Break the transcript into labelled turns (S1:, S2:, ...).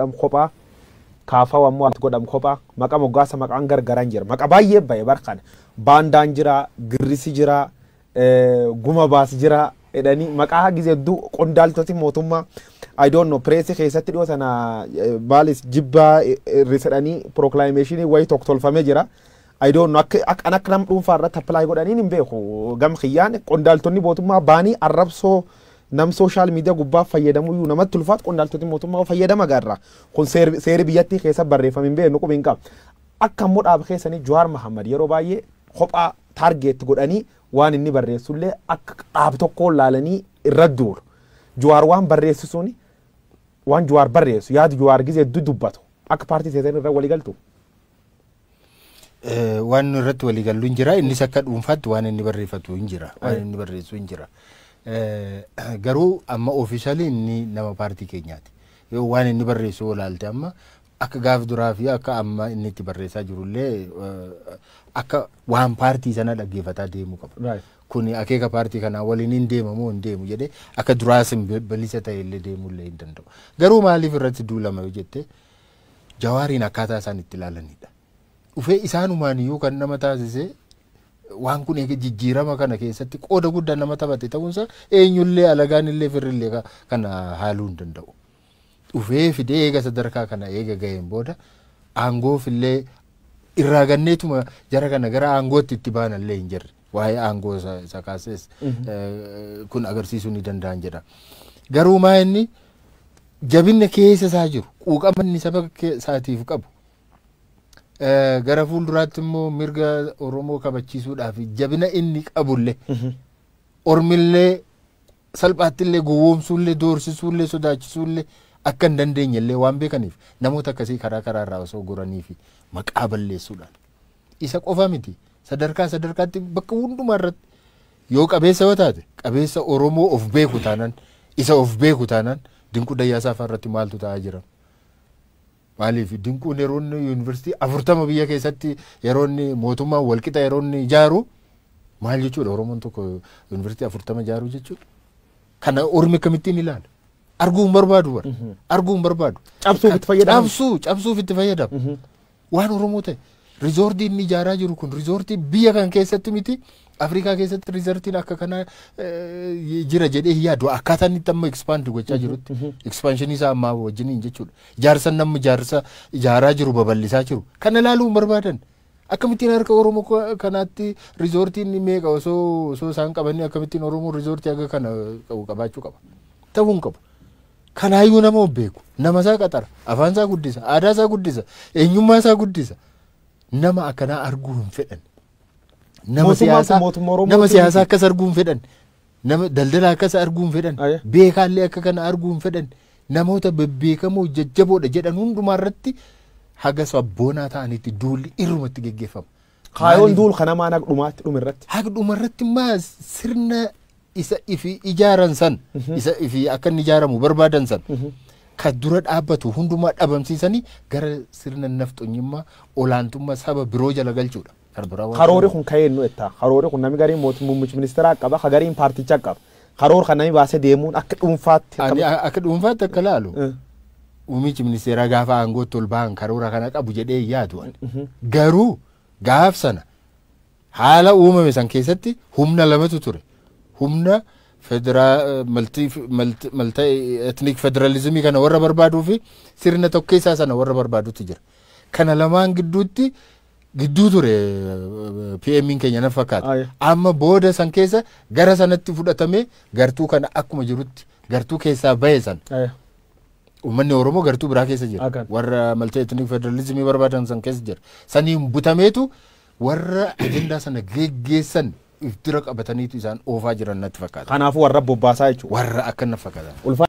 S1: godham kophaa kaafaa ammoo wanti godham kophaa maqaa moggaasa maqaan gargaran jira maqaa baay'ee baay'ee barkan baandaan jira girrisi jira guma baas jira edani maqaa gizeddu qondaaltoti mootummaa I don't know presi keessatti dhiyoo sana baalis jibbaa risadhanii proclamation way tokko tolfamee jira I don't know akka nam dhuunfaa irratti apply godhanii hin beeku gam khiyyaan qondaaltonni mootummaa baanii arrabsoo nam social media gubbaa fayyadamuu namatti ulfaat qondaaltoti mootummaa fayyadama garra kun seeri biyyattii keessa barreeffame hin beeknu qubin qaba akka immoo dhaab keessanii Jawaar Mohammad yeroo baay'ee kophaa target godhanii waan inni barreessullee akka dhaab tokko laalanii irra duur Jawaar waan barreessisuuni waan Jawaar barreessu yaadu Jawaar gizee dubbatu akka paartii seetan irra walii galtu
S2: waan irratti walii gallu hin jira innis akka dhuunfaatti waan inni barreeffatu hin jira waan inni barreessu hin jira garuu amma officially inni nama paartii keenyaati yoo waan inni barreessu olaalte amma akka gaaf duraa fi akka amma inni itti barreessaa jirullee akka waan paartii sana dhaggeeffataa deemuu qaba kuni akeeka paartii kana waliin hin deemamu hin deemu jedhee akka duraas balisa ta'e illee deemullee hin danda'u garuu maaliif irratti duulama yoo jette Jawaariin akkaataa isaan itti ilaalanidha dhufee isaanumaan iyyuu kan nama taasise waan kun jijjiirama kana keessatti qooda guddaa nama taphate ta'uunsa eenyullee alagaan illee firrillee kana haaluu hin danda'u dhufee fidee eega sadarkaa kana eega ga'een booda aangoof illee irraa ganneetuma jara kana gara aangootti itti baanallee hin jirre waa'ee aangoo isa kaases kun agarsiisuu ni danda'an jedha garuu maa inni jabinna keessa isaa jiru quuqamanni saba isaatiif qabu gara fuulduraatti immoo mirga Oromoo kabachiisuudhaaf jabina inni qabullee ormillee salphaattillee gowwoomsuullee doorsisuullee sodaachisuullee akka hin dandeenyellee waan beekaniif namoota akkasii karaa irraa osoo goranii fi maqaa balleessuudhaan isa qofa miti sadarkaatti bakka hundumaa irratti yoo qabeessa yoo taate qabeessa Oromoo of beeku taanaan isa of beeku taanaan Dinquu Dayyaasaa irratti maaltu ta'aa jira maaliif Dinquun yeroonni yuunivarsiitii 40 biyya keessatti yeroonni mootummaan walqixa yeroonni ijaaru maal jechuudha Oromoon tokko yuunivarsiitii 40 ijaaru jechuudha kana ormi kamittiin ilaala arguun barbaadu war arguun barbaadu
S1: cabsuuf itti fayyadamu
S2: cabsuuf itti fayyadamu waan Oromoo ta'e rizoortii inni ijaaraa jiru kun rizoortii biyya kan keessatti miti Afrikaa keessatti rizoortiin akka kana jira jedhee yaadu akkaataa inni amma expand gochaa jirutti expansion isaa amma wajjiniin jechuudha ijaarsa namni ijaaraa jiru babal'isaa jiru kana ilaaluun barbaadan akkamittiin harka Oromoo kanaatti rizoortiin meeqa osoo isaan qabanii akkamittiin Oromoo rizoortii akka kana qabaachuu qaba ta'uu hin qabu kanaayyuu nama beeku nama isaa qaxara afaan isaa guddisa aadaa isaa guddisa eenyummaa isaa guddisa nama akkanaa arguu hin fedhan nama siyaasaa akkas arguu hin fedhan nama daldala akkas arguu hin fedhan beekaallee akka kana arguu hin fedhan namoota bebbeekamoo jajjaboodha jedhan hundumaa irratti haga sabboonaa ta'anitti duulli irrumatti geggeeffama.
S1: Kaayoon duul kana maan haqdhumaatti dhumirratti.
S2: Haqdhumarratti maa sirna isa ifi ijaaran san isa ifi akka inni ijaaramu barbaadan san ka dura dhaabbatu hundumaa dhabamsiisanii gara sirna nafxonyummaa olaantummaa saba biroo jala galchuudha.
S1: Karoori kun ka'eennu etta karoori kun namni gariin muummichi ministeeraa qaba ka gariin paartichaa qaba karoor kan namni baasee deemuun akka
S2: dhuunfaatti akka laalu muummichi ministeeraa gaafa aangootti ol ba'an karoora kana qabu jedhee yaadu garuu gaaf sana haala uumame san keessatti humna lamatu ture humna malta ethnic federalismii kana warra barbaaduu fi sirna tokkeessaa sana warra barbaadutti jira kana lamaan gidduu ture PM'n keenya na fakkaata amma booda san keessa gara sanatti fudhatame gartuu kana akkuma jirutti gartuu keessaa bahe san ummanni Oromoo gartuu biraa keessa jira warra malta ethnic federalismii barbaadan san keessa jira saniin butameetu warra agendaa sana geggeessan iftira qabataniitu isaan oofaa jiran natti fakkaata
S1: kanaafuu warra bobbaasaa jechuudha
S2: warra akka na fakkaata